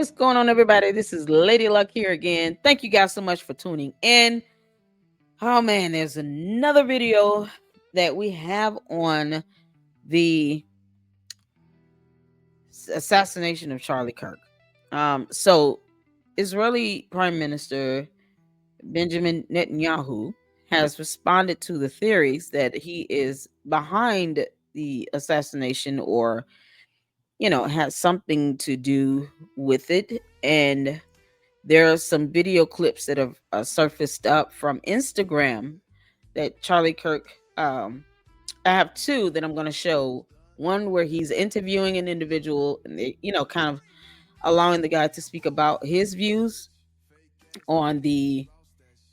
What's going on, everybody? This is Lady Luck here again. Thank you guys so much for tuning in. Oh man, there's another video that we have on the assassination of Charlie Kirk. So Israeli Prime Minister Benjamin Netanyahu has responded to the theories that he is behind the assassination, or has something to do with it. And there are some video clips that have surfaced up from Instagram that Charlie Kirk. I have two that I'm going to show. One where he's interviewing an individual, and kind of allowing the guy to speak about his views on the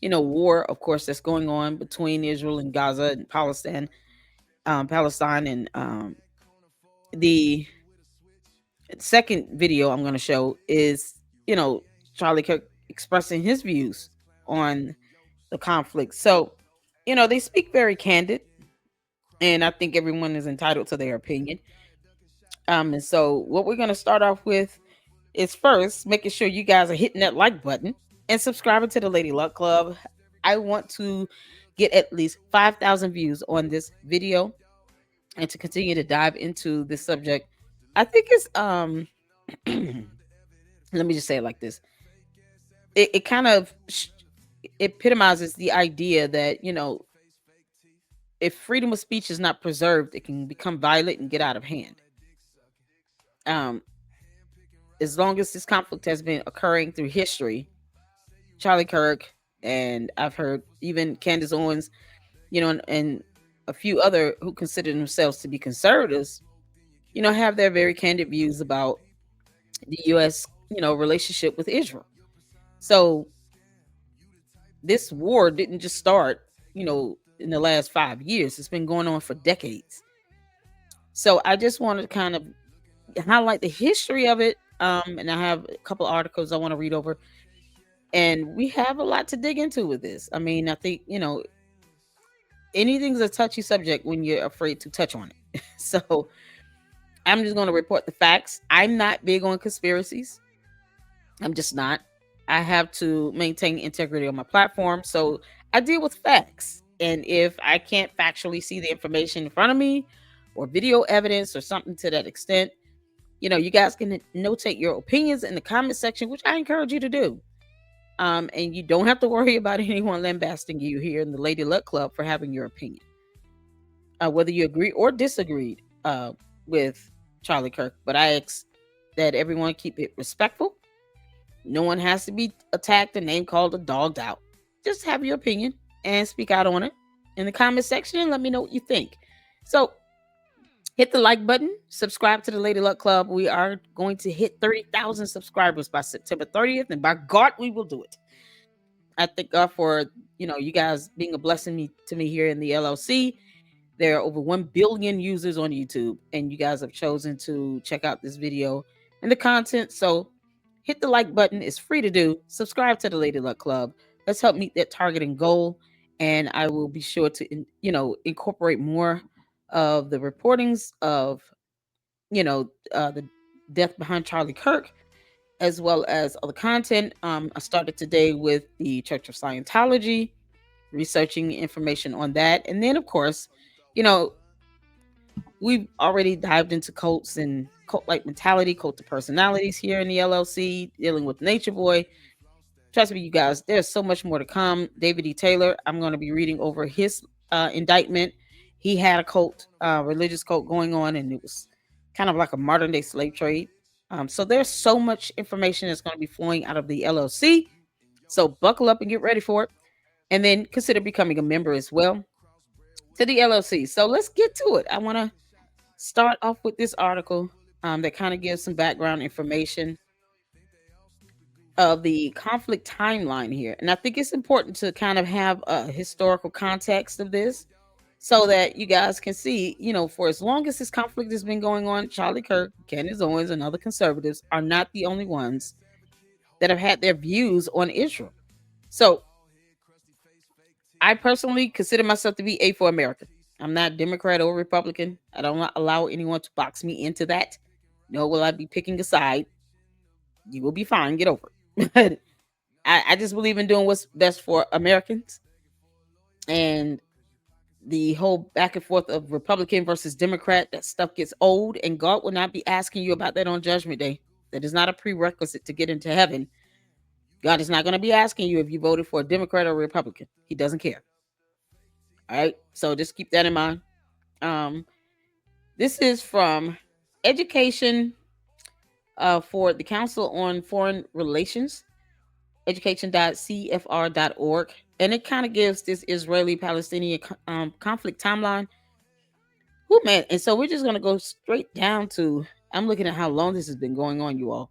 war, of course, that's going on between Israel and Gaza and Palestine, and the second video I'm going to show is Charlie Kirk expressing his views on the conflict. So they speak very candid, and I think everyone is entitled to their opinion. And so what we're going to start off with is first making sure you guys are hitting that like button and subscribing to the Lady Luck Club. I want to get at least 5,000 views on this video, and to continue to dive into this subject. I think it's let me just say it like this. It kind of epitomizes the idea that if freedom of speech is not preserved, it can become violent and get out of hand. As long as this conflict has been occurring through history, Charlie Kirk, and I've heard even Candace Owens, and a few other who consider themselves to be conservatives, have their very candid views about the U.S., relationship with Israel. So this war didn't just start, in the last 5 years. It's been going on for decades. So I just want to kind of highlight the history of it. And I have a couple articles I want to read over. And we have a lot to dig into with this. I mean, I think, anything's a touchy subject when you're afraid to touch on it. So I'm just going to report the facts. I'm not big on conspiracies. I'm just not. I have to maintain integrity on my platform. So I deal with facts. And if I can't factually see the information in front of me, or video evidence or something to that extent, you guys can notate your opinions in the comment section, which I encourage you to do. And you don't have to worry about anyone lambasting you here in the Lady Luck Club for having your opinion. Whether you agree or disagreed with Charlie Kirk. But I ask that everyone keep it respectful. No one has to be attacked and name called or dogged out. Just have your opinion and speak out on it in the comment section and let me know what you think. So hit the like button, subscribe to the Lady Luck Club. We are going to hit 30,000 subscribers by September 30th, and by God, we will do it. I thank God for, you guys being a blessing to me here in the LLC. There are over 1 billion users on YouTube, and you guys have chosen to check out this video and the content. So hit the like button. It's free to do. Subscribe to the Lady Luck Club. Let's help meet that target and goal. And I will be sure to, incorporate more of the reportings of, the death behind Charlie Kirk, as well as other content. I started today with the Church of Scientology, researching information on that. And then, of course, we've already dived into cults and cult-like mentality, cult of personalities here in the LLC, dealing with Nature Boy. Trust me, you guys, there's so much more to come. David E. Taylor, I'm going to be reading over his indictment. He had a cult, religious cult going on, and it was kind of like a modern day slave trade. So there's so much information that's going to be flowing out of the LLC. So buckle up and get ready for it. And then consider becoming a member as well to the LLC. So let's get to it. I want to start off with this article that kind of gives some background information of the conflict timeline here. And I think it's important to kind of have a historical context of this, so that you guys can see, for as long as this conflict has been going on, Charlie Kirk, Candace Owens, and other conservatives are not the only ones that have had their views on Israel. So I personally consider myself to be a for American. I'm not Democrat or Republican. I don't allow anyone to box me into that. Nor will I be picking a side. You will be fine. Get over it. But I just believe in doing what's best for Americans. And the whole back and forth of Republican versus Democrat, that stuff gets old, and God will not be asking you about that on Judgment Day. That is not a prerequisite to get into heaven. God is not going to be asking you if you voted for a Democrat or a Republican. He doesn't care. All right. So just keep that in mind. This is from Education for the Council on Foreign Relations, education.cfr.org. And it kind of gives this Israeli-Palestinian conflict timeline. Who man? And so we're just going to go straight down to, I'm looking at how long this has been going on, you all.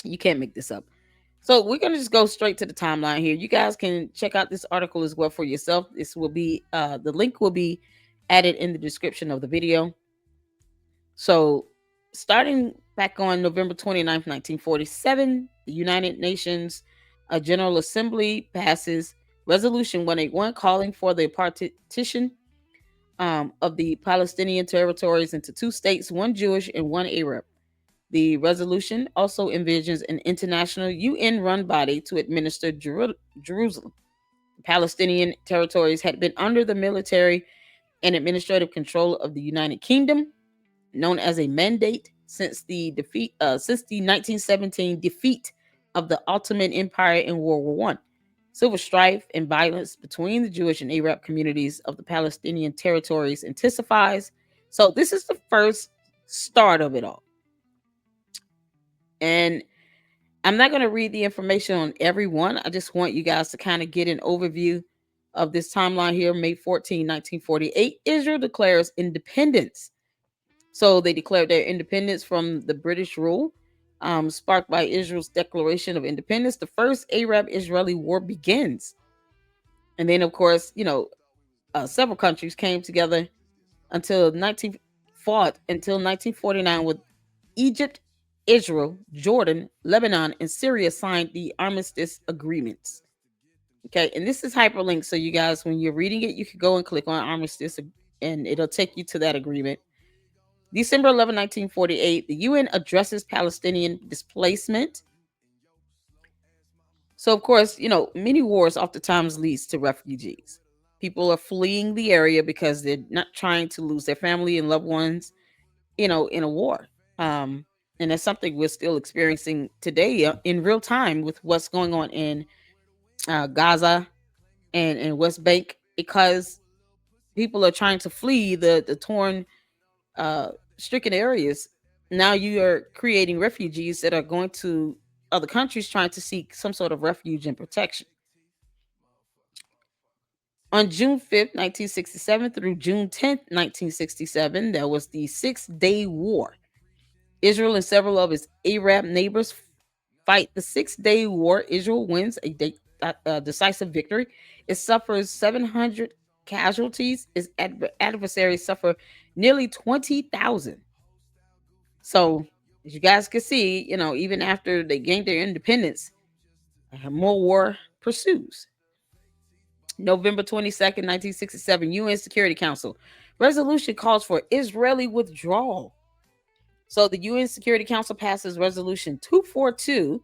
You can't make this up. So we're going to just go straight to the timeline here. You guys can check out this article as well for yourself. This will be, the link will be added in the description of the video. So starting back on November 29th, 1947, the United Nations General Assembly passes Resolution 181 calling for the partition of the Palestinian territories into two states, one Jewish and one Arab. The resolution also envisions an international UN-run body to administer Jerusalem. The Palestinian territories had been under the military and administrative control of the United Kingdom, known as a mandate, since the 1917 defeat of the Ottoman Empire in World War I. Civil strife and violence between the Jewish and Arab communities of the Palestinian territories intensifies. So this is the first start of it all. And I'm not going to read the information on every one. I just want you guys to kind of get an overview of this timeline here. May 14, 1948, Israel declares independence. So they declared their independence from the British rule, sparked by Israel's declaration of independence. The first Arab-Israeli war begins. And then, of course, several countries came together until 1949 with Egypt, Israel, Jordan, Lebanon, and Syria signed the armistice agreements. Okay, and this is hyperlinked, so you guys, when you're reading it, you can go and click on armistice, and it'll take you to that agreement. December 11, 1948, the UN addresses Palestinian displacement. So, of course, many wars oftentimes leads to refugees. People are fleeing the area because they're not trying to lose their family and loved ones, in a war. And that's something we're still experiencing today in real time with what's going on in Gaza and West Bank, because people are trying to flee the torn, stricken areas. Now you are creating refugees that are going to other countries trying to seek some sort of refuge and protection. On June 5th, 1967 through June 10th, 1967, there was the 6-Day War. Israel and several of its Arab neighbors fight the 6-Day War. Israel wins a decisive victory. It suffers 700 casualties. Its adversaries suffer nearly 20,000. So, as you guys can see, even after they gained their independence, more war pursues. November 22nd, 1967, UN Security Council resolution calls for Israeli withdrawal. So the UN Security Council passes Resolution 242,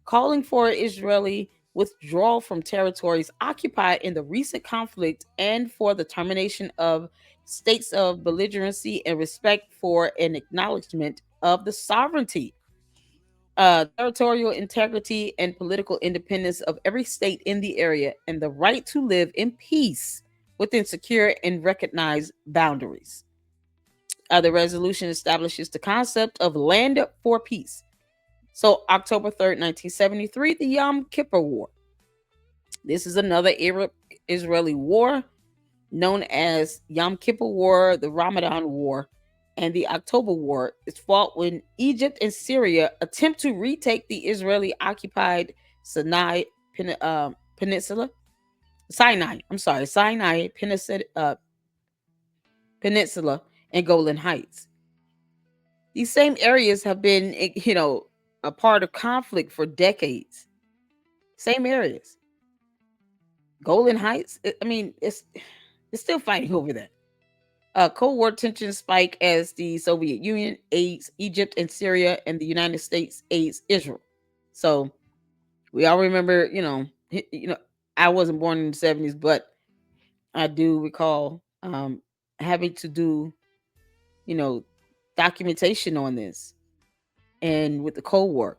calling for Israeli withdrawal from territories occupied in the recent conflict and for the termination of states of belligerency and respect for an acknowledgement of the sovereignty, territorial integrity, and political independence of every state in the area, and the right to live in peace within secure and recognized boundaries. The resolution establishes the concept of land for peace. So, October 3rd, 1973, the Yom Kippur War. This is another Arab-Israeli war known as Yom Kippur War, the Ramadan War, and the October War. Is fought when Egypt and Syria attempt to retake the Israeli-occupied Sinai Peninsula. Sinai Peninsula and Golan Heights. These same areas have been, a part of conflict for decades. Same areas. Golan Heights, it's still fighting over that. Cold War tensions spike as the Soviet Union aids Egypt and Syria, and the United States aids Israel. So we all remember, I wasn't born in the 70s, but I do recall having to do, you know, documentation on this. And with the Cold War,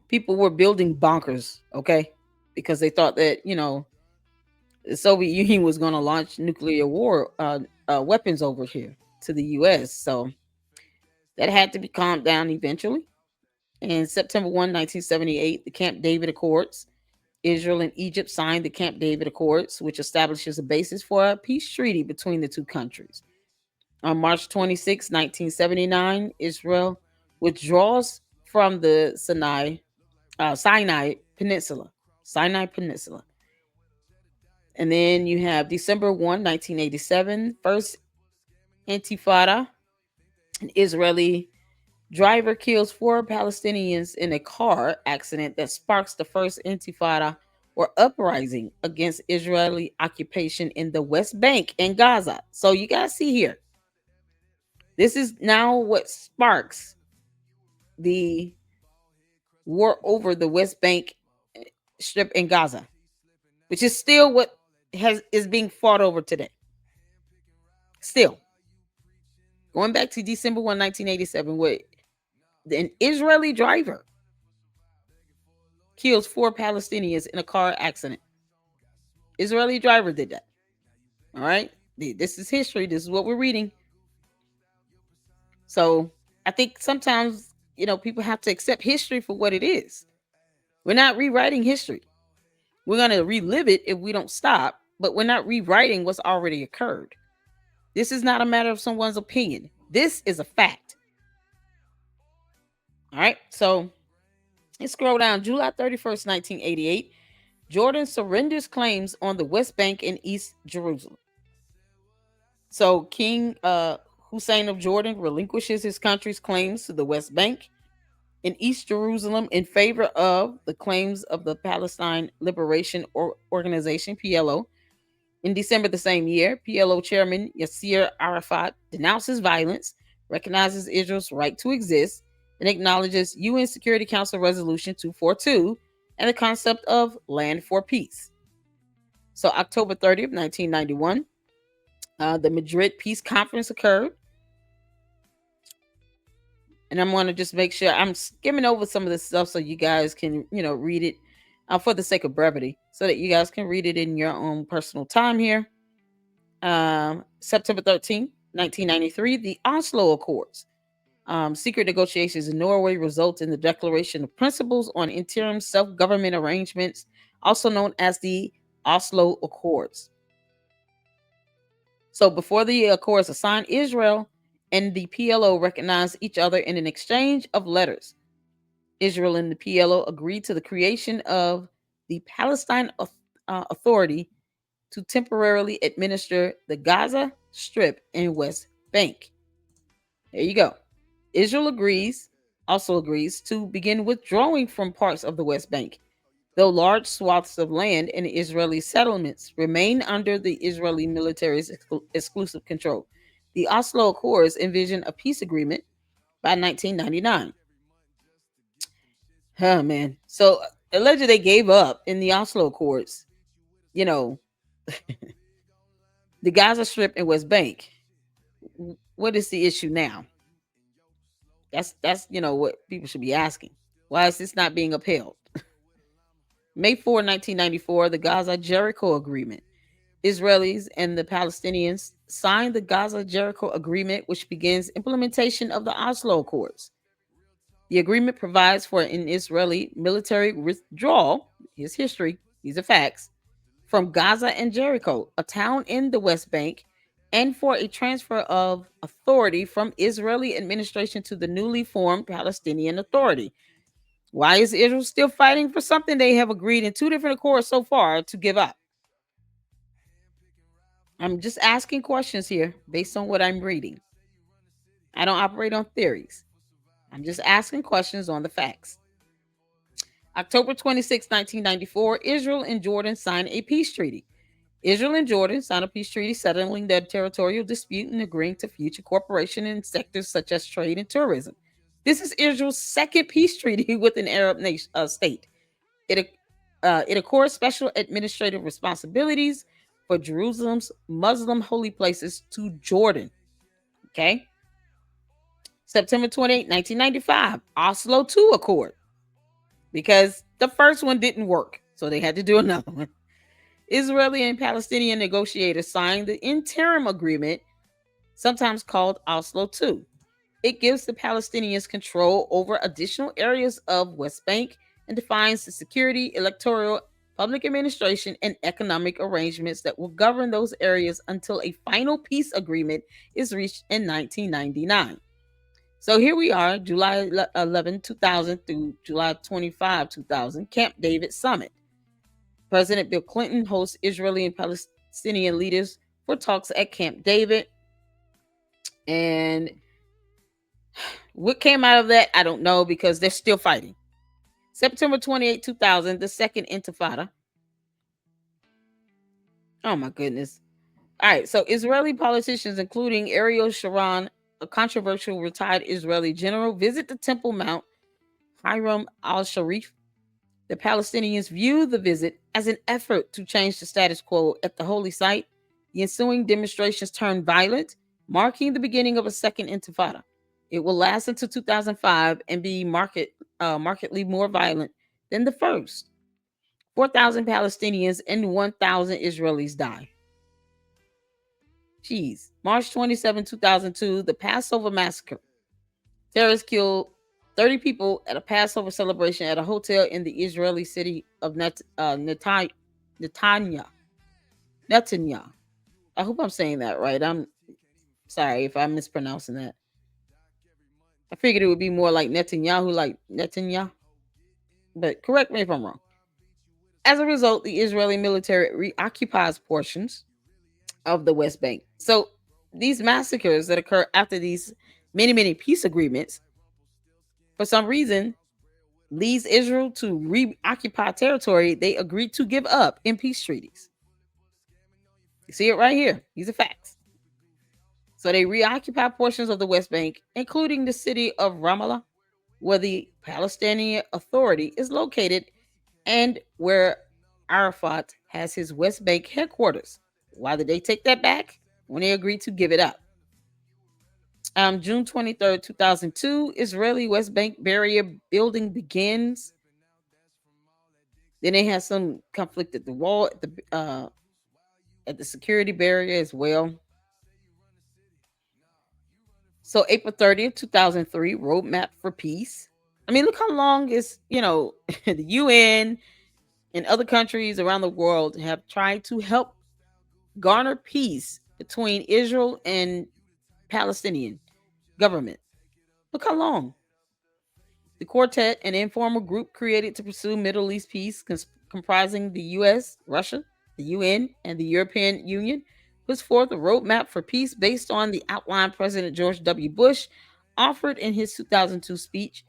people were building bunkers, okay, because they thought that the Soviet Union was going to launch nuclear war weapons over here to the U.S. So that had to be calmed down eventually. And September 1, 1978, the Camp David Accords. Israel and Egypt signed the Camp David Accords, which establishes a basis for a peace treaty between the two countries. On March 26, 1979, Israel withdraws from the Sinai Peninsula. Sinai Peninsula. And then you have December 1, 1987, first Intifada. An Israeli driver kills 4 Palestinians in a car accident that sparks the first Intifada, or uprising against Israeli occupation in the West Bank and Gaza. So you guys see here, this is now what sparks the war over the West Bank Strip in Gaza, which is still what is being fought over today. Still. Going back to December 1, 1987, where an Israeli driver kills 4 Palestinians in a car accident. Israeli driver did that. All right. This is history. This is what we're reading. So I think sometimes, people have to accept history for what it is. We're not rewriting history. We're going to relive it if we don't stop, but we're not rewriting what's already occurred. This is not a matter of someone's opinion. This is a fact. All right. So let's scroll down. July 31st, 1988. Jordan surrenders claims on the West Bank and East Jerusalem. So King Hussein of Jordan relinquishes his country's claims to the West Bank and East Jerusalem in favor of the claims of the Palestine Liberation Organization, PLO. In December the same year, PLO chairman Yasser Arafat denounces violence, recognizes Israel's right to exist, and acknowledges UN Security Council Resolution 242 and the concept of land for peace. So October 30th, 1991, the Madrid Peace Conference occurred. And I'm going to just make sure I'm skimming over some of this stuff so you guys can, read it for the sake of brevity, so that you guys can read it in your own personal time here. September 13th, 1993, the Oslo Accords. Secret negotiations in Norway result in the Declaration of Principles on Interim Self-Government Arrangements, also known as the Oslo Accords. So before the Accords are signed, Israel and the PLO recognized each other in an exchange of letters. Israel and the PLO agreed to the creation of the Palestine Authority to temporarily administer the Gaza Strip and West Bank. There you go. Israel also agrees to begin withdrawing from parts of the West Bank, though large swaths of land and Israeli settlements remain under the Israeli military's exclusive control. The Oslo Accords envision a peace agreement by 1999. Oh, man. So allegedly they gave up in the Oslo Accords, the Gaza Strip and West Bank. What is the issue now? That's what people should be asking. Why is this not being upheld? May 4, 1994, the Gaza-Jericho Agreement. Israelis and the Palestinians signed the Gaza-Jericho Agreement, which begins implementation of the Oslo Accords. The agreement provides for an Israeli military withdrawal, here's history, these are facts, from Gaza and Jericho, a town in the West Bank, and for a transfer of authority from Israeli administration to the newly formed Palestinian Authority. Why is Israel still fighting for something they have agreed in 2 different accords so far to give up? I'm just asking questions here based on what I'm reading. I don't operate on theories. I'm just asking questions on the facts. October 26, 1994, Israel and Jordan signed a peace treaty. Israel and Jordan signed a peace treaty settling their territorial dispute and agreeing to future cooperation in sectors such as trade and tourism. This is Israel's second peace treaty with an Arab state. It accords special administrative responsibilities for Jerusalem's Muslim holy places to Jordan. Okay. September 28, 1995, Oslo II Accord. Because the first one didn't work, so they had to do another one. Israeli and Palestinian negotiators signed the interim agreement, sometimes called Oslo II. It gives the Palestinians control over additional areas of West Bank and defines the security, electoral, public administration, and economic arrangements that will govern those areas until a final peace agreement is reached in 1999. So here we are, July 11, 2000 through July 25, 2000, Camp David Summit. President Bill Clinton hosts Israeli and Palestinian leaders for talks at Camp David. And what came out of that, I don't know, because they're still fighting. September 28, 2000, the Second Intifada. Oh my goodness. All right, so Israeli politicians, including Ariel Sharon, a controversial retired Israeli general, visit the Temple Mount, Hiram al-Sharif. The Palestinians view the visit as an effort to change the status quo at the holy site. The ensuing demonstrations turned violent, marking the beginning of a second intifada. It will last until 2005 and be markedly more violent than the first. 4,000 Palestinians and 1,000 Israelis die. Jeez. March 27, 2002, the Passover Massacre. Terrorists killed 30 people at a Passover celebration at a hotel in the Israeli city of Netanyahu. I hope I'm saying that right. I'm sorry if I'm mispronouncing that. I figured it would be more like Netanyahu, like Netanyahu. But correct me if I'm wrong. As a result, the Israeli military reoccupies portions of the West Bank. So these massacres that occur after these many peace agreements, for some reason, leads Israel to reoccupy territory they agreed to give up in peace treaties. You see it right here. These are facts. So they reoccupy portions of the West Bank, including the city of Ramallah, where the Palestinian Authority is located and where Arafat has his West Bank headquarters. Why did they take that back? When they agreed to give it up. June 23rd, 2002, Israeli West Bank barrier building begins. Then they had some conflict at the wall, at the security barrier as well. So April 30th, 2003, Roadmap for Peace. I mean, look how long is, the UN and other countries around the world have tried to help garner peace between Israel and Palestinian government. Look how long. The quartet, an informal group created to pursue Middle East peace, comprising the US, Russia, the UN, and the European Union, puts forth a roadmap for peace based on the outline President George W. Bush offered in his 2002 speech.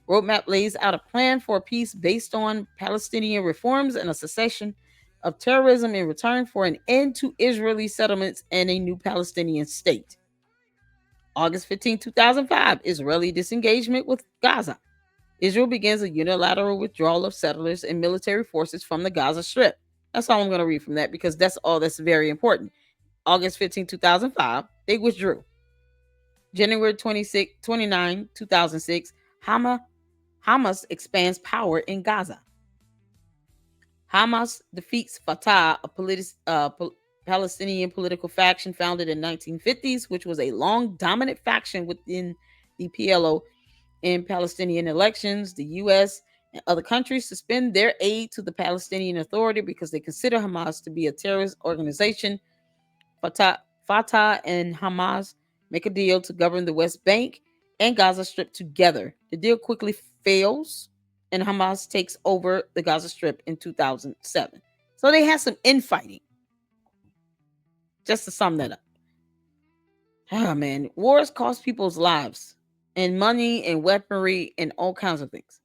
Roadmap lays out a plan for peace based on Palestinian reforms and a cessation of terrorism in return for an end to Israeli settlements and a new Palestinian state. August 15, 2005, Israeli disengagement with Gaza. Israel begins a unilateral withdrawal of settlers and military forces from the Gaza Strip. That's all I'm going to read from that because that's all that's very important. August 15, 2005, they withdrew. January 29, 2006, Hamas expands power in Gaza. Hamas defeats Fatah, a Palestinian political faction founded in 1950s, which was a long dominant faction within the PLO. In Palestinian elections, the U.S. and other countries suspend their aid to the Palestinian Authority because they consider Hamas to be a terrorist organization. Fatah and Hamas make a deal to govern the West Bank and Gaza Strip together. The deal quickly fails, and Hamas takes over the Gaza Strip in 2007. So they had some infighting. Just to sum that up. Oh, man. Wars cost people's lives and money and weaponry and all kinds of things.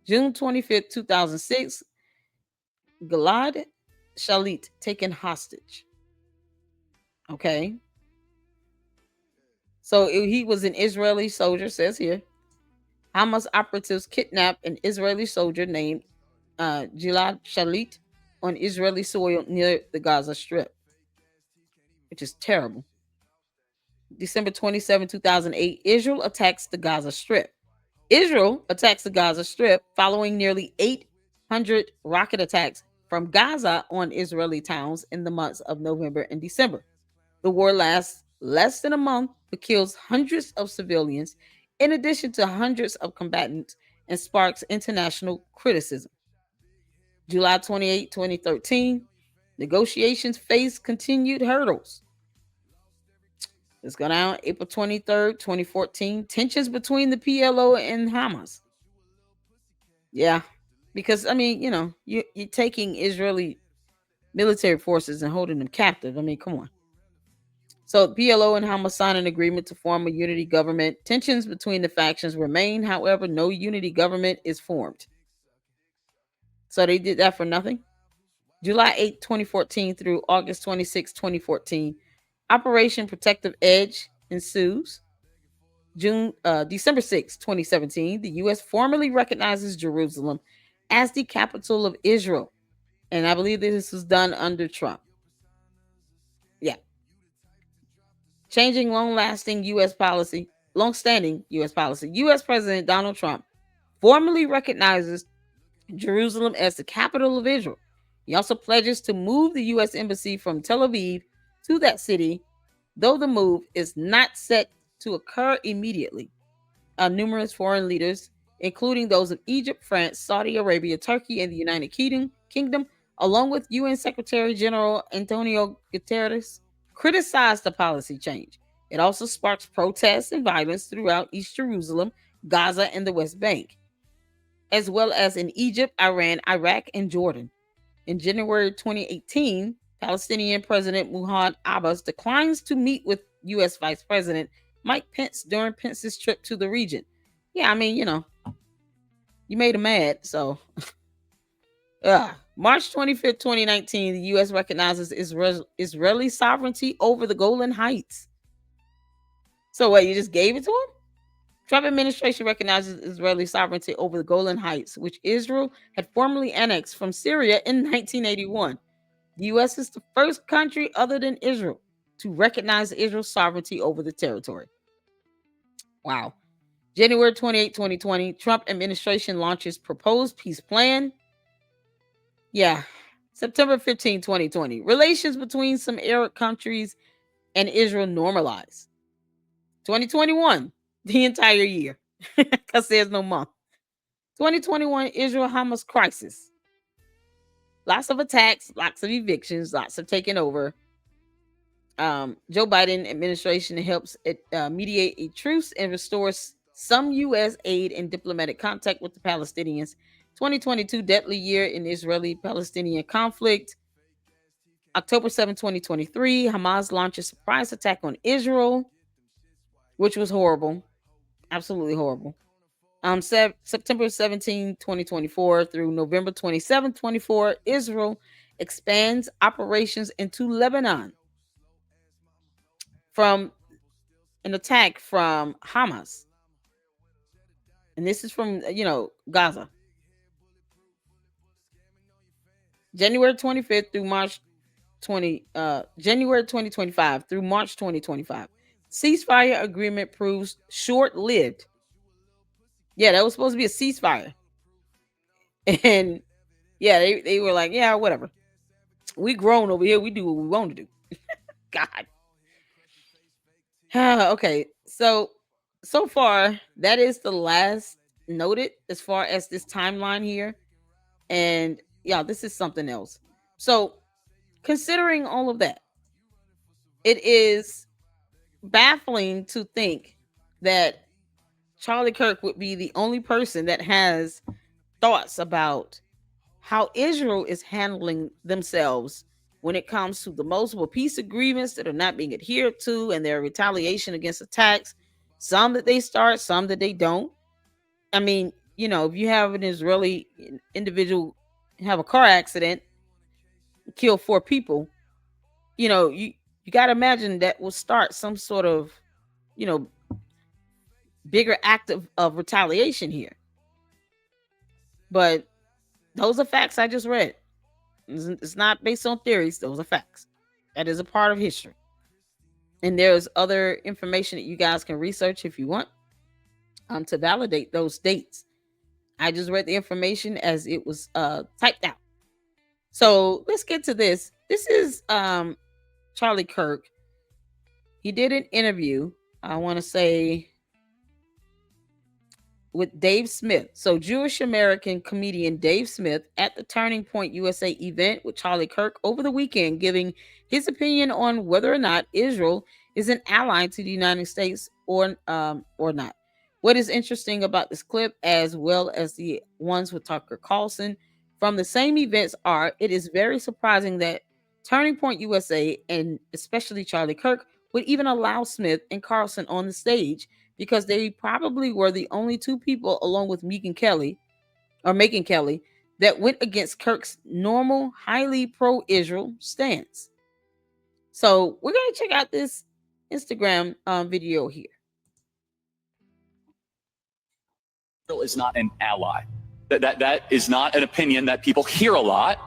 June 25th, 2006, Gilad Shalit taken hostage. Okay. So he was an Israeli soldier, says here. Hamas operatives kidnapped an Israeli soldier named Gilad Shalit on Israeli soil near the Gaza Strip, which is terrible. December 27, 2008, Israel attacks the Gaza Strip. Israel attacks the Gaza Strip following nearly 800 rocket attacks from Gaza on Israeli towns in the months of November and December. The war lasts less than a month but kills hundreds of civilians, in addition to hundreds of combatants, and sparks international criticism. July 28, 2013, negotiations face continued hurdles. Let's go down. April 23rd, 2014, tensions between the PLO and Hamas. Yeah, because I mean, you're taking Israeli military forces and holding them captive. I mean, come on. So PLO and Hamas signed an agreement to form a unity government. Tensions between the factions remain, however, no unity government is formed. So they did that for nothing. July 8, 2014 through August 26, 2014, Operation Protective Edge ensues. December 6, 2017, the U.S. formally recognizes Jerusalem as the capital of Israel. And I believe this was done under Trump. Yeah. Changing long-standing U.S. policy. U.S. President Donald Trump formally recognizes Jerusalem as the capital of Israel. He also pledges to move the U.S. Embassy from Tel Aviv to that city, though the move is not set to occur immediately. Numerous foreign leaders, including those of Egypt, France, Saudi Arabia, Turkey, and the United Kingdom, along with UN Secretary General Antonio Guterres, criticized the policy change. It also sparks protests and violence throughout East Jerusalem, Gaza, and the West Bank, as well as in Egypt, Iran, Iraq, and Jordan. In January 2018, Palestinian President Mahmoud Abbas declines to meet with U.S. Vice President Mike Pence during Pence's trip to the region. Yeah, I mean, you made him mad, so. March 25th, 2019, the U.S. recognizes Israeli sovereignty over the Golan Heights. So what, you just gave it to him? Trump administration recognizes Israeli sovereignty over the Golan Heights, which Israel had formerly annexed from Syria in 1981. The U.S. is the first country other than Israel to recognize Israel's sovereignty over the territory. Wow. January 28, 2020, Trump administration launches proposed peace plan. Yeah. September 15, 2020, relations between some Arab countries and Israel normalize. 2021, the entire year, because there's no month. 2021, Israel-Hamas crisis. Lots of attacks, lots of evictions, lots of taking over. Joe Biden administration helps mediate a truce and restores some U.S. aid and diplomatic contact with the Palestinians. 2022, deadly year in Israeli-Palestinian conflict. October 7, 2023, Hamas launches surprise attack on Israel, which was horrible. Absolutely horrible. September 17, 2024 through November 27, 24, Israel expands operations into Lebanon from an attack from Hamas. And this is from, Gaza. January 25th through January 2025 through March 2025. Ceasefire agreement proves short-lived. Yeah, that was supposed to be a ceasefire. And yeah, they were like, yeah, whatever. We grown over here. We do what we want to do. God. Okay. So far, that is the last noted as far as this timeline here. And yeah, this is something else. So considering all of that, it is baffling to think that Charlie Kirk would be the only person that has thoughts about how Israel is handling themselves when it comes to the multiple peace agreements that are not being adhered to and their retaliation against attacks, some that they start, some that they don't. I mean, if you have an Israeli individual have a car accident, kill 4 people, you got to imagine that will start some sort of, you know, bigger act of retaliation here. But those are facts I just read. It's not based on theories. Those are facts. That is a part of history. And there's other information that you guys can research if you want to validate those dates. I just read the information as it was typed out. So let's get to this. This is Charlie Kirk. He did an interview, I want to say, with Dave Smith. So Jewish American comedian Dave Smith at the Turning Point USA event with Charlie Kirk over the weekend, giving his opinion on whether or not Israel is an ally to the United States or not. What is interesting about this clip, as well as the ones with Tucker Carlson from the same events, are it is very surprising that Turning Point USA and especially Charlie Kirk would even allow Smith and Carlson on the stage, because they probably were the only 2 people, along with Megyn Kelly, that went against Kirk's normal, highly pro-Israel stance. So we're going to check out this Instagram video here. Israel is not an ally. That is not an opinion that people hear a lot.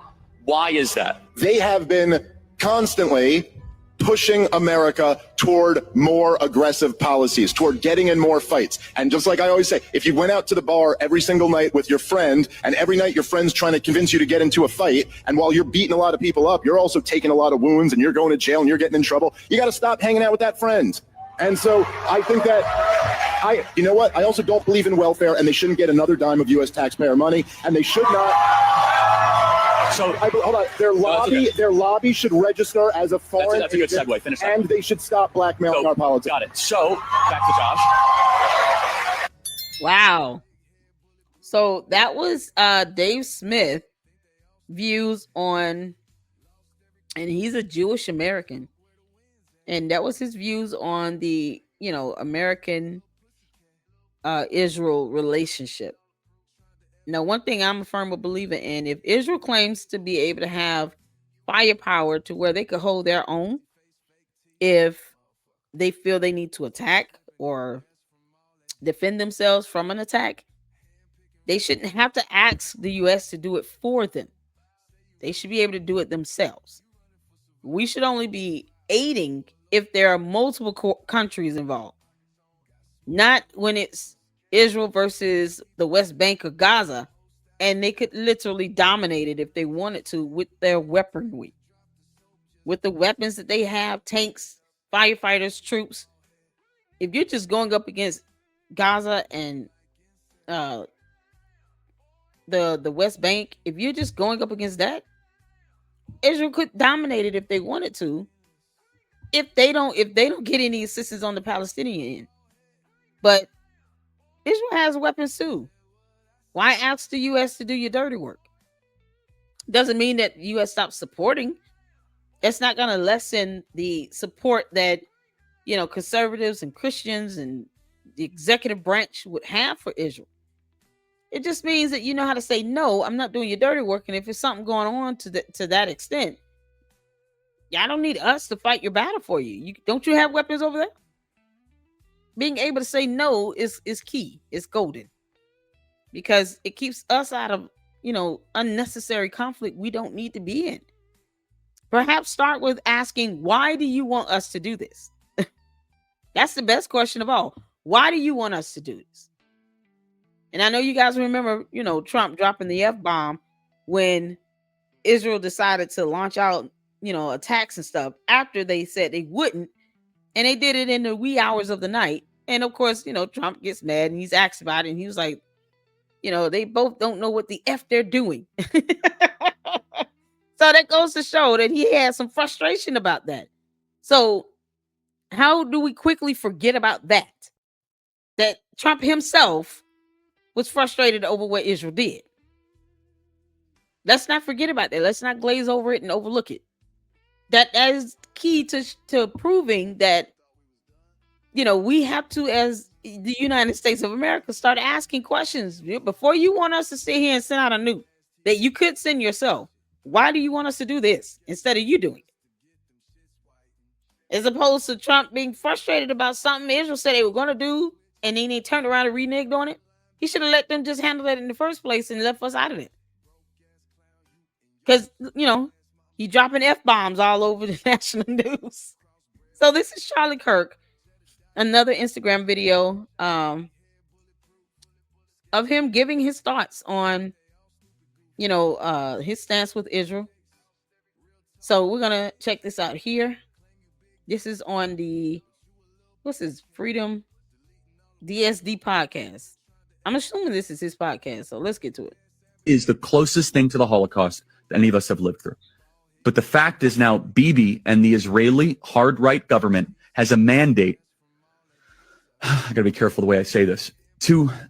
Why is that? They have been constantly pushing America toward more aggressive policies, toward getting in more fights. And just like I always say, if you went out to the bar every single night with your friend, and every night your friend's trying to convince you to get into a fight, and while you're beating a lot of people up, you're also taking a lot of wounds, and you're going to jail, and you're getting in trouble, you got to stop hanging out with that friend. And so I think that, you know what? I also don't believe in welfare, and they shouldn't get another dime of U.S. taxpayer money, and they should not. So hold on. Their lobby should register as a foreign. That's a good segue. Finish that. And they should stop blackmailing our politics. Got it. So back to Josh. Wow. So that was Dave Smith views on, and he's a Jewish American, and that was his views on the American Israel relationship. Now, one thing I'm a firm believer in, if Israel claims to be able to have firepower to where they could hold their own, if they feel they need to attack or defend themselves from an attack, they shouldn't have to ask the U.S. to do it for them. They should be able to do it themselves. We should only be aiding if there are multiple countries involved, not when it's Israel versus the West Bank or Gaza, and they could literally dominate it if they wanted to with their weaponry, with the weapons that they have, tanks, firefighters, troops. If you're just going up against Gaza and the West Bank, if you're just going up against that, Israel could dominate it if they wanted to, if they don't get any assistance on the Palestinian end. But Israel has weapons too. Why ask the U.S. to do your dirty work? Doesn't mean that the U.S. stops supporting. It's not going to lessen the support that conservatives and Christians and the executive branch would have for Israel. It just means that you know how to say, no, I'm not doing your dirty work. And if it's something going on to that extent, I don't need us to fight your battle for you. Don't you have weapons over there? Being able to say no is key. It's golden, because it keeps us out of, unnecessary conflict we don't need to be in. Perhaps start with asking, why do you want us to do this? That's the best question of all. Why do you want us to do this? And I know you guys remember, Trump dropping the F-bomb when Israel decided to launch out, attacks and stuff after they said they wouldn't. And they did it in the wee hours of the night. And of course, Trump gets mad and he's asked about it. And he was like, they both don't know what the F they're doing. So that goes to show that he had some frustration about that. So how do we quickly forget about that? That Trump himself was frustrated over what Israel did. Let's not forget about that. Let's not glaze over it and overlook it. That is key to proving that, we have to, as the United States of America, start asking questions before you want us to sit here and send out a nuke that you could send yourself. Why do you want us to do this instead of you doing it? As opposed to Trump being frustrated about something Israel said they were going to do, and then they turned around and reneged on it. He should have let them just handle it in the first place and left us out of it. Because, he dropping F-bombs all over the national news. So this is Charlie Kirk, another Instagram video of him giving his thoughts on, his stance with Israel. So we're going to check this out here. This is on what's his Freedom DSD podcast. I'm assuming this is his podcast, so let's get to it. Is the closest thing to the Holocaust that any of us have lived through. But the fact is now Bibi and the Israeli hard right government has a mandate. I got to be careful the way I say this.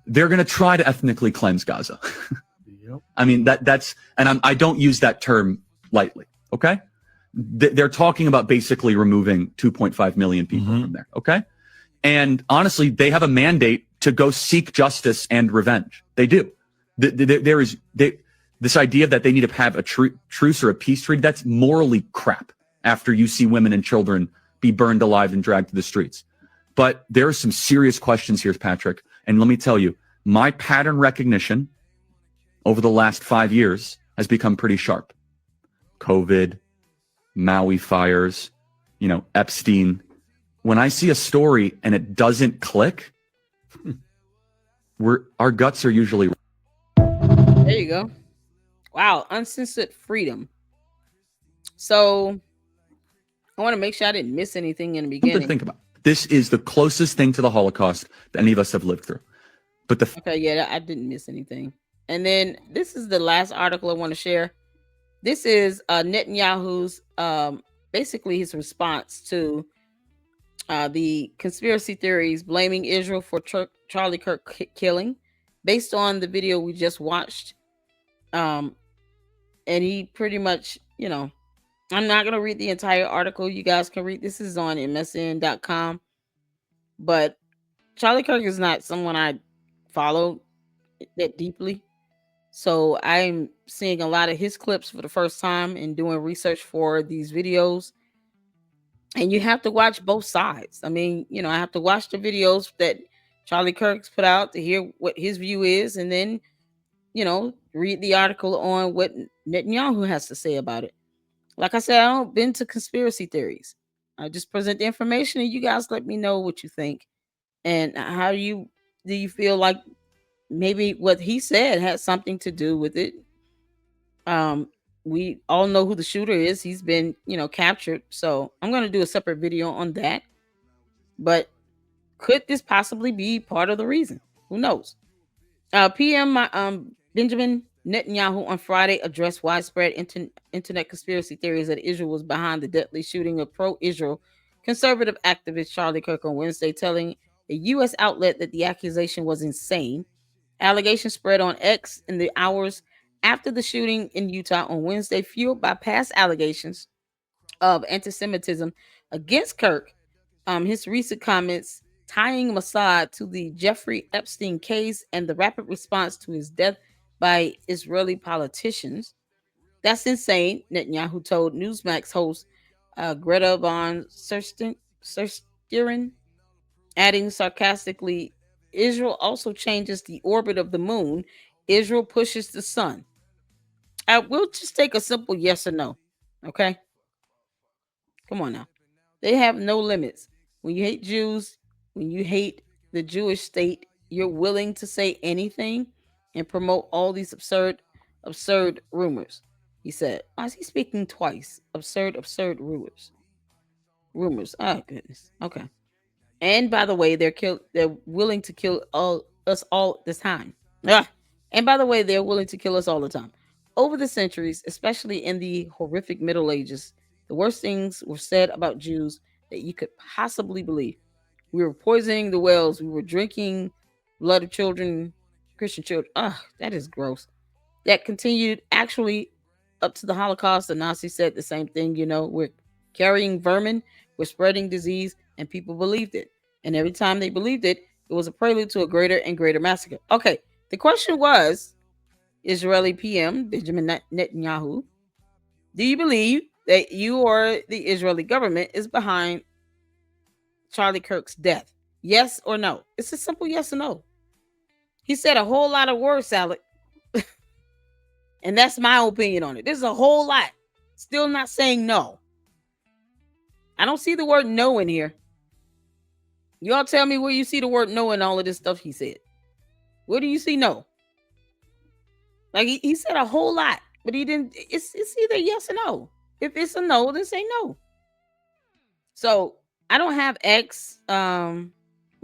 They're going to try to ethnically cleanse Gaza. Yep. I mean, I don't use that term lightly. Okay. They're talking about basically removing 2.5 million people from there. Okay. And honestly, they have a mandate to go seek justice and revenge. They do. This idea that they need to have a truce or a peace treaty, that's morally crap after you see women and children be burned alive and dragged to the streets. But there are some serious questions here, Patrick. And let me tell you, my pattern recognition over the last 5 years has become pretty sharp. COVID, Maui fires, Epstein. When I see a story and it doesn't click, our guts are usually. There you go. Wow, uncensored freedom. So I want to make sure I didn't miss anything in the beginning. Think about this is the closest thing to the Holocaust that any of us have lived through. But I didn't miss anything. And then this is the last article I want to share. This is Netanyahu's basically his response to the conspiracy theories blaming Israel for Charlie Kirk killing, based on the video we just watched. And he pretty much, I'm not going to read the entire article. You guys can read. This is on msn.com. But Charlie Kirk is not someone I follow that deeply. So I'm seeing a lot of his clips for the first time and doing research for these videos. And you have to watch both sides. I mean, I have to watch the videos that Charlie Kirk's put out to hear what his view is. And then, read the article on what Netanyahu has to say about it. Like I said, I don't bend to conspiracy theories. I just present the information and you guys let me know what you think. And how do you feel like maybe what he said has something to do with it? We all know who the shooter is. He's been, captured. So I'm going to do a separate video on that. But could this possibly be part of the reason? Who knows? PM Benjamin Netanyahu on Friday addressed widespread internet conspiracy theories that Israel was behind the deadly shooting of pro-Israel conservative activist Charlie Kirk on Wednesday, telling a U.S. outlet that the accusation was insane. Allegations spread on X in the hours after the shooting in Utah on Wednesday, fueled by past allegations of anti-Semitism against Kirk. His recent comments tying Mossad to the Jeffrey Epstein case and the rapid response to his death by Israeli politicians. That's insane, Netanyahu told Newsmax host Greta von Susteren, adding sarcastically, Israel also changes the orbit of the moon. Israel pushes the sun. We'll just take a simple yes or no. Okay? Come on now. They have no limits. When you hate Jews, when you hate the Jewish state, you're willing to say anything and promote all these absurd rumors. He said, why is he speaking twice? Absurd rumors. Oh, goodness. Okay. And by the way, they're willing to kill us all this time. And by the way, they're willing to kill us all the time. Over the centuries, especially in the horrific Middle Ages, the worst things were said about Jews that you could possibly believe. We were poisoning the wells. We were drinking blood of children, Christian children. That is gross. That continued actually up to the Holocaust. The Nazis said the same thing. We're carrying vermin, we're spreading disease, and people believed it. And every time they believed it, it was a prelude to a greater and greater massacre. Okay, the question was, Israeli PM Benjamin Netanyahu Do you believe that you or the Israeli government is behind Charlie Kirk's death? Yes or no? It's a simple yes or no. He said a whole lot of word salad, and that's my opinion on it. This is a whole lot. Still not saying no. I don't see the word no in here. Y'all tell me where you see the word no in all of this stuff he said. Where do you see no? Like he said a whole lot, but he didn't. It's either yes or no. If it's a no, then say no. So I don't have X. Well,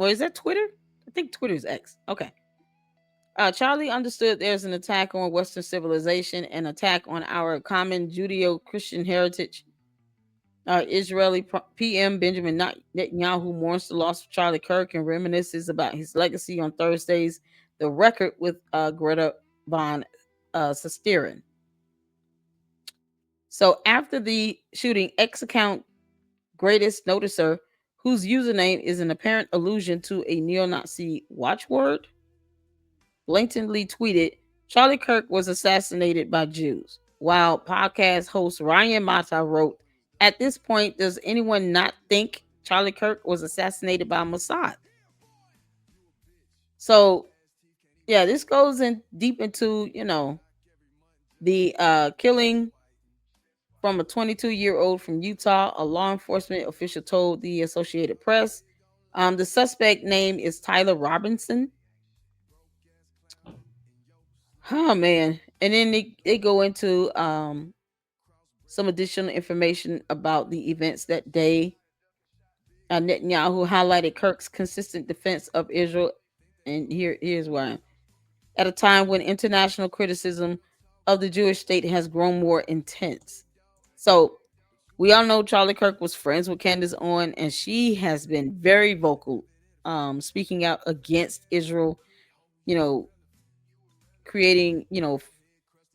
is that Twitter? I think Twitter's X. Okay. Charlie understood there's an attack on Western civilization, an attack on our common Judeo-Christian heritage. Israeli PM Benjamin Netanyahu mourns the loss of Charlie Kirk and reminisces about his legacy on Thursday's The Record with Greta von Susteren. So after the shooting, X account Greatest Noticer, whose username is an apparent allusion to a neo-Nazi watchword, blatantly tweeted, Charlie Kirk was assassinated by Jews. While podcast host Ryan Mata wrote, at this point, does anyone not think Charlie Kirk was assassinated by Mossad? So, yeah, this goes in deep into, the killing from a 22-year-old from Utah, a law enforcement official told the Associated Press. The suspect name is Tyler Robinson. Oh, man. And then they go into some additional information about the events that day. Netanyahu highlighted Kirk's consistent defense of Israel. And here's why. At a time when international criticism of the Jewish state has grown more intense. So we all know Charlie Kirk was friends with Candace Owen, and she has been very vocal, speaking out against Israel, creating,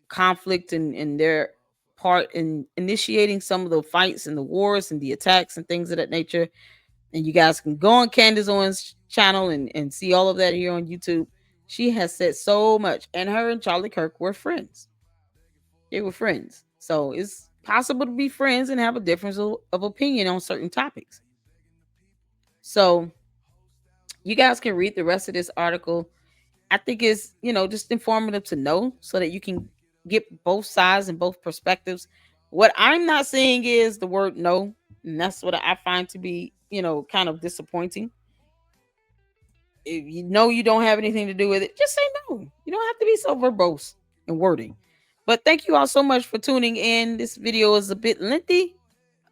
conflict and their part in initiating some of the fights and the wars and the attacks and things of that nature. And you guys can go on Candace Owens' channel and see all of that here on YouTube. She has said so much, and her and Charlie Kirk were friends. They were friends. So it's possible to be friends and have a difference of opinion on certain topics. So you guys can read the rest of this article. I think it's, just informative to know so that you can get both sides and both perspectives. What I'm not saying is the word no, and that's what I find to be, kind of disappointing. If you know you don't have anything to do with it, just say no. You don't have to be so verbose in wording. But thank you all so much for tuning in. This video is a bit lengthy,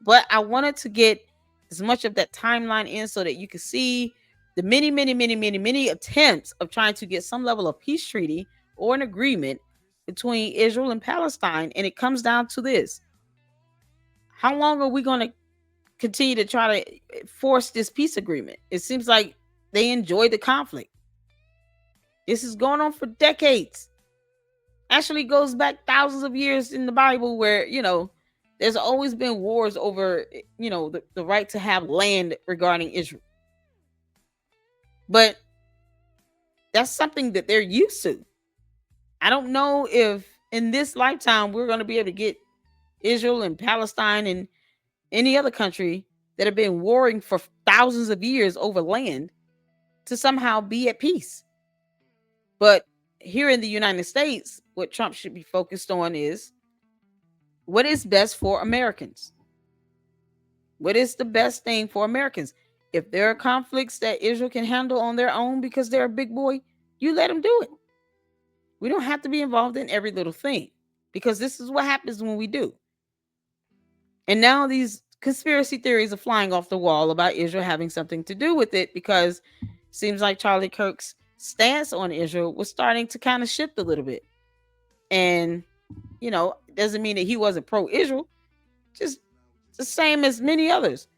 but I wanted to get as much of that timeline in so that you can see the many attempts of trying to get some level of peace treaty or an agreement between Israel and Palestine. And it comes down to this. How long are we going to continue to try to force this peace agreement? It seems like they enjoy the conflict. This is going on for decades. Actually goes back thousands of years in the Bible where, there's always been wars over, the right to have land regarding Israel. But that's something that they're used to. I don't know if in this lifetime we're going to be able to get Israel and Palestine and any other country that have been warring for thousands of years over land to somehow be at peace. But here in the United States, what Trump should be focused on is what is best for Americans. What is the best thing for Americans? If there are conflicts that Israel can handle on their own because they're a big boy, you let them do it. We don't have to be involved in every little thing because this is what happens when we do. And now these conspiracy theories are flying off the wall about Israel having something to do with it because it seems like Charlie Kirk's stance on Israel was starting to kind of shift a little bit. And, it doesn't mean that he wasn't pro-Israel, just the same as many others.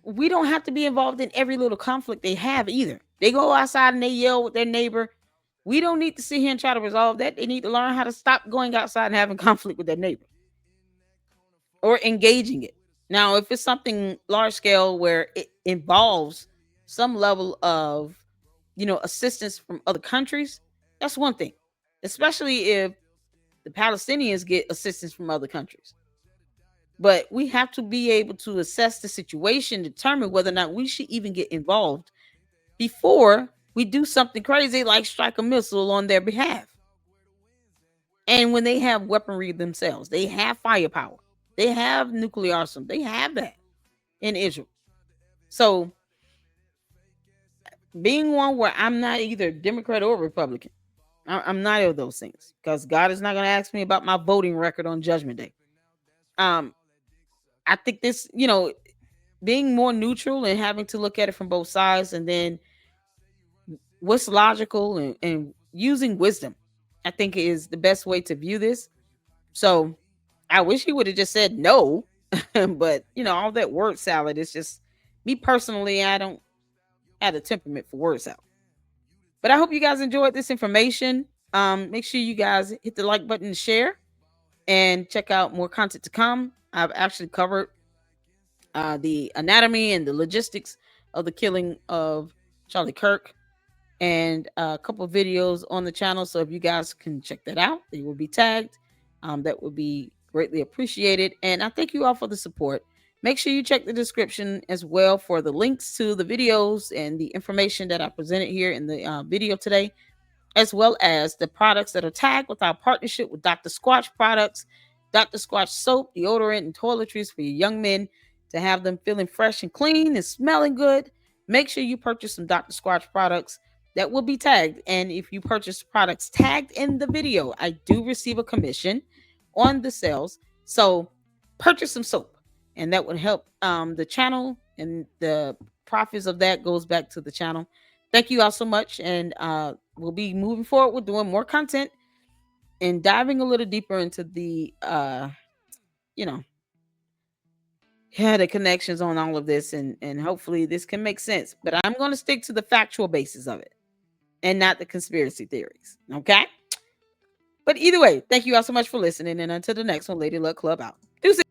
We don't have to be involved in every little conflict they have either. They go outside and they yell with their neighbor. We don't need to sit here and try to resolve that. They need to learn how to stop going outside and having conflict with their neighbor or engaging it. Now, if it's something large scale where it involves some level of, assistance from other countries, that's one thing, especially if the Palestinians get assistance from other countries. But we have to be able to assess the situation, determine whether or not we should even get involved before we do something crazy like strike a missile on their behalf. And when they have weaponry themselves, they have firepower, they have nuclear arsenal, they have that in Israel. So, being one where I'm not either Democrat or Republican, I'm neither of those things, because God is not going to ask me about my voting record on Judgment Day. I think this, being more neutral and having to look at it from both sides, and then what's logical, and using wisdom, I think is the best way to view this. So I wish he would have just said no, but all that word salad is just me personally. I don't have a temperament for word salad. But I hope you guys enjoyed this information. Make sure you guys hit the like button and share, and check out more content to come. I've actually covered the anatomy and the logistics of the killing of Charlie Kirk, and a couple of videos on the channel. So if you guys can check that out, they will be tagged. That would be greatly appreciated. And I thank you all for the support. Make sure you check the description as well for the links to the videos and the information that I presented here in the video today, as well as the products that are tagged with our partnership with Dr. Squatch Products. Dr. Squatch soap, deodorant, and toiletries for your young men to have them feeling fresh and clean and smelling good. Make sure you purchase some Dr. Squatch products that will be tagged. And if you purchase products tagged in the video, I do receive a commission on the sales. So purchase some soap, and that would help the channel, and the profits of that goes back to the channel. Thank you all so much. And we'll be moving forward with doing more content and diving a little deeper into the the connections on all of this, and hopefully this can make sense. But I'm going to stick to the factual basis of it and not the conspiracy theories. Okay? But either way, thank you all so much for listening. And until the next one, Lady Luck Club out. Deuces.